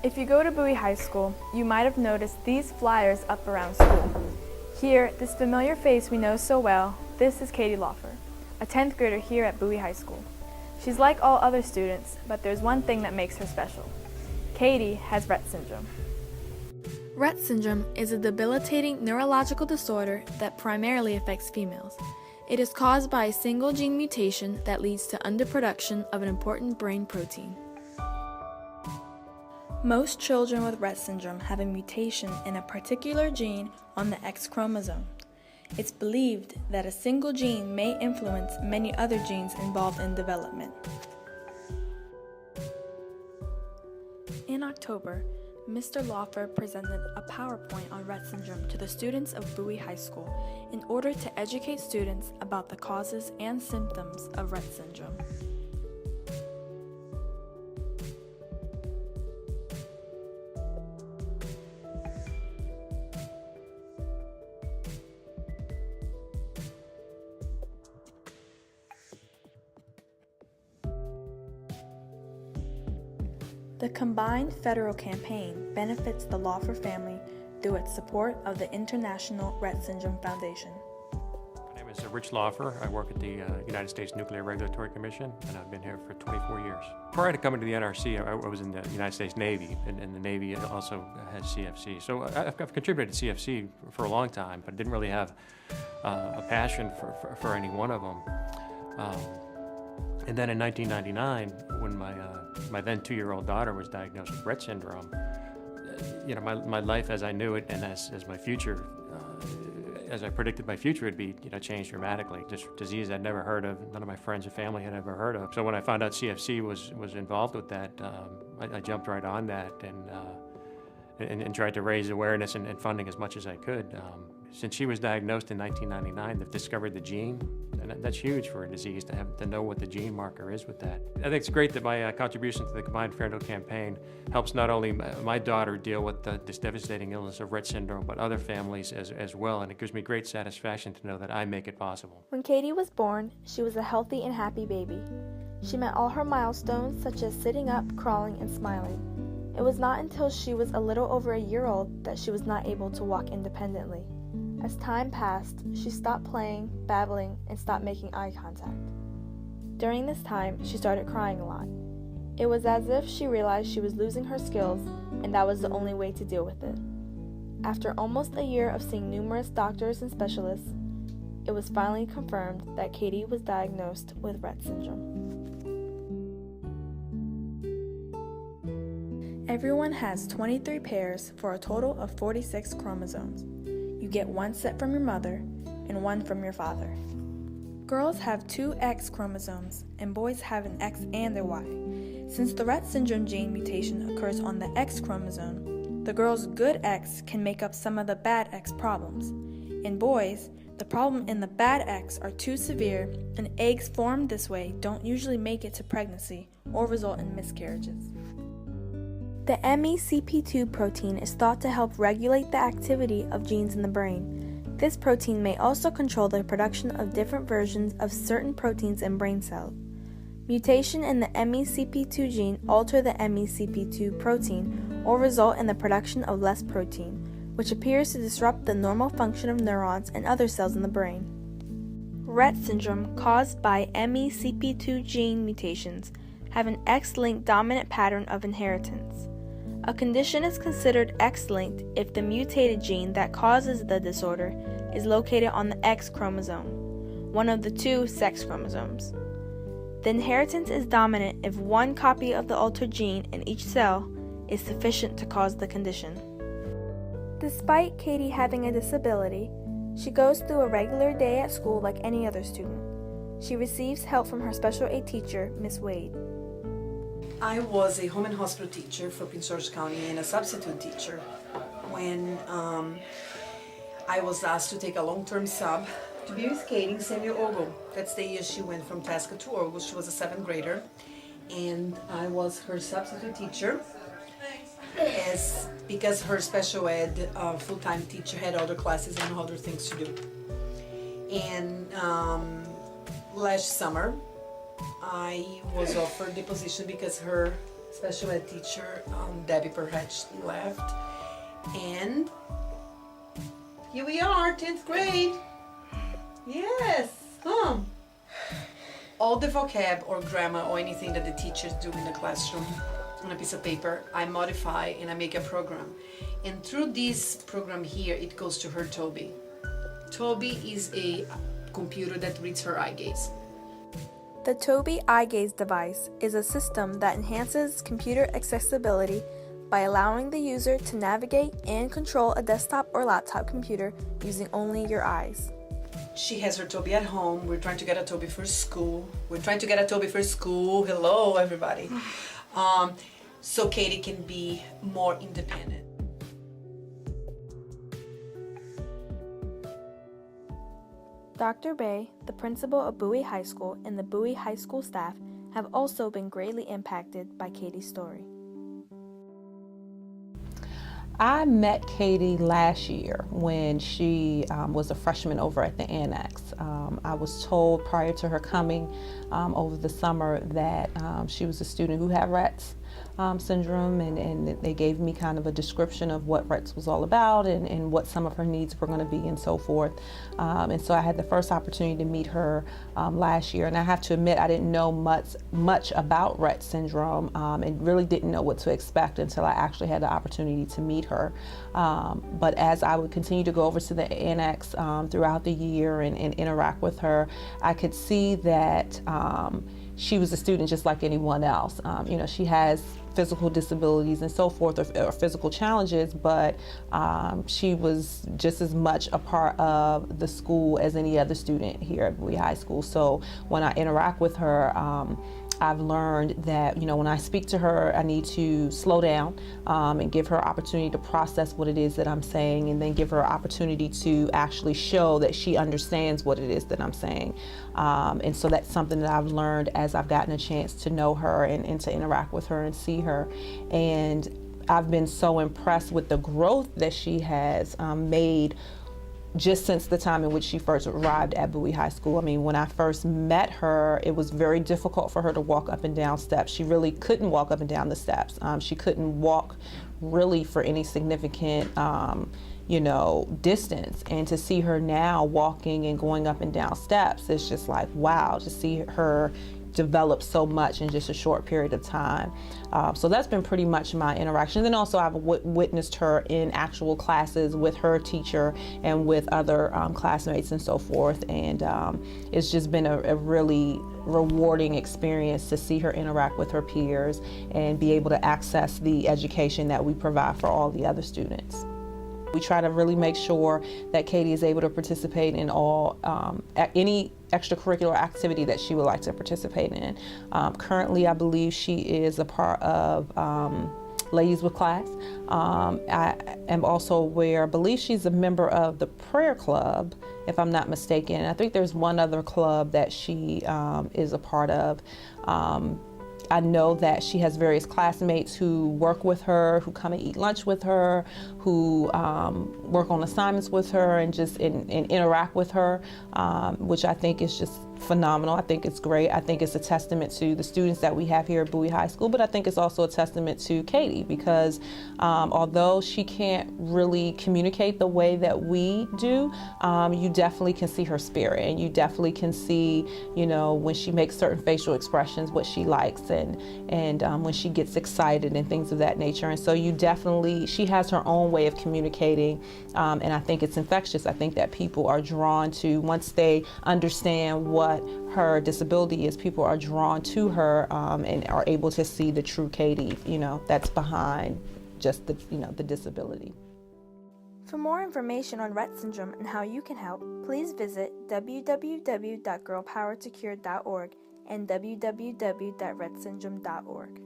If you go to Bowie High School, you might have noticed these flyers up around school. Here, this familiar face we know so well, this is Katie Laufer, a 10th grader here at Bowie High School. She's like all other students, but there's one thing that makes her special. Katie has Rett syndrome. Rett syndrome is a debilitating neurological disorder that primarily affects females. It is caused by a single gene mutation that leads to underproduction of an important brain protein. Most children with Rett syndrome have a mutation in a particular gene on the X chromosome. It's believed that a single gene may influence many other genes involved in development. In October, Mr. Laufer presented a PowerPoint on Rett syndrome to the students of Bowie High School in order to educate students about the causes and symptoms of Rett syndrome. The combined federal campaign benefits the Laufer family through its support of the International Rett Syndrome Foundation. My name is Rich Laufer. I work at the United States Nuclear Regulatory Commission, and I've been here for 24 years. Prior to coming to the NRC, I was in the United States Navy, and the Navy also has CFC. So I've contributed to CFC for a long time, but didn't really have a passion for any one of them. And then in 1999, when my then 2-year-old daughter was diagnosed with Rett syndrome, my life as I knew it and as my future, as I predicted my future would be, changed dramatically. This disease I'd never heard of, none of my friends or family had ever heard of. So when I found out CFC was involved with that, I jumped right on that and tried to raise awareness and funding as much as I could. Since she was diagnosed in 1999, they've discovered the gene, and that's huge for a disease to know what the gene marker is with that. I think it's great that my contribution to the Combined Federal Campaign helps not only my daughter deal with this devastating illness of Rett syndrome, but other families as well, and it gives me great satisfaction to know that I make it possible. When Katie was born, she was a healthy and happy baby. She met all her milestones, such as sitting up, crawling, and smiling. It was not until she was a little over a year old that she was not able to walk independently. As time passed, she stopped playing, babbling, and stopped making eye contact. During this time, she started crying a lot. It was as if she realized she was losing her skills, and that was the only way to deal with it. After almost a year of seeing numerous doctors and specialists, it was finally confirmed that Katie was diagnosed with Rett syndrome. Everyone has 23 pairs for a total of 46 chromosomes. You get one set from your mother and one from your father. Girls have 2 X chromosomes and boys have an X and a Y. Since the Rett syndrome gene mutation occurs on the X chromosome, the girl's good X can make up some of the bad X problems. In boys, the problem in the bad X are too severe, and eggs formed this way don't usually make it to pregnancy or result in miscarriages. The MECP2 protein is thought to help regulate the activity of genes in the brain. This protein may also control the production of different versions of certain proteins in brain cells. Mutation in the MECP2 gene alter the MECP2 protein or result in the production of less protein, which appears to disrupt the normal function of neurons and other cells in the brain. Rett syndrome caused by MECP2 gene mutations have an X-linked dominant pattern of inheritance. A condition is considered X-linked if the mutated gene that causes the disorder is located on the X chromosome, one of the 2 sex chromosomes. The inheritance is dominant if one copy of the altered gene in each cell is sufficient to cause the condition. Despite Katie having a disability, she goes through a regular day at school like any other student. She receives help from her special ed teacher, Miss Wade. I was a home and hospital teacher for Prince George County and a substitute teacher when I was asked to take a long-term sub to be with Katie in San Diego. That's the year she went from Tasca to Orgo. She was a 7th grader, and I was her substitute teacher because her special ed full-time teacher had other classes and other things to do. And last summer, I was offered the position because her special ed teacher, Debbie Perhatch, left. And here we are, 10th grade. Yes, all the vocab or grammar or anything that the teachers do in the classroom on a piece of paper, I modify and I make a program. And through this program here, it goes to her Toby. Toby is a computer that reads her eye gaze. The Toby Eye Gaze device is a system that enhances computer accessibility by allowing the user to navigate and control a desktop or laptop computer using only your eyes. She has her Toby at home. We're trying to get a Toby for school. Hello, everybody. So Katie can be more independent. Dr. Bay, the principal of Bowie High School, and the Bowie High School staff have also been greatly impacted by Katie's story. I met Katie last year when she was a freshman over at the Annex. I was told prior to her coming over the summer that she was a student who had Rett's syndrome, and they gave me kind of a description of what Rett's was all about and what some of her needs were going to be and so forth. And so I had the first opportunity to meet her last year, and I have to admit I didn't know much about Rett syndrome and really didn't know what to expect until I actually had the opportunity to meet her. But as I would continue to go over to the Annex throughout the year and interact with her, I could see that she was a student just like anyone else. She has physical disabilities and so forth, or physical challenges, but she was just as much a part of the school as any other student here at Bowie High School. So when I interact with her, I've learned that, when I speak to her, I need to slow down and give her opportunity to process what it is that I'm saying, and then give her opportunity to actually show that she understands what it is that I'm saying. And so that's something that I've learned as I've gotten a chance to know her and to interact with her and see her. And I've been so impressed with the growth that she has made just since the time in which she first arrived at Bowie High School. I mean, when I first met her, it was very difficult for her to walk up and down steps. She really couldn't walk up and down the steps. She couldn't walk really for any significant distance. And to see her now walking and going up and down steps, it's just like, wow, to see her developed so much in just a short period of time. So that's been pretty much my interaction. And then also I've witnessed her in actual classes with her teacher and with other classmates and so forth. And it's just been a really rewarding experience to see her interact with her peers and be able to access the education that we provide for all the other students. We try to really make sure that Katie is able to participate in all any extracurricular activity that she would like to participate in. Currently, I believe she is a part of Ladies with Class. I am also aware, I believe she's a member of the prayer club, if I'm not mistaken. I think there's one other club that she is a part of. I know that she has various classmates who work with her, who come and eat lunch with her, who work on assignments with her and just and interact with her, which I think is just phenomenal. I think it's great. I think it's a testament to the students that we have here at Bowie High School, but I think it's also a testament to Katie because although she can't really communicate the way that we do, you definitely can see her spirit, and you definitely can see, when she makes certain facial expressions, what she likes, and when she gets excited and things of that nature. And so she has her own way of communicating, and I think it's infectious. I think that people are drawn to, once they understand what her disability is, people are drawn to her and are able to see the true Katie, that's behind just the disability. For more information on Rett syndrome and how you can help, please visit www.girlpowertocure.org and www.rettsyndrome.org.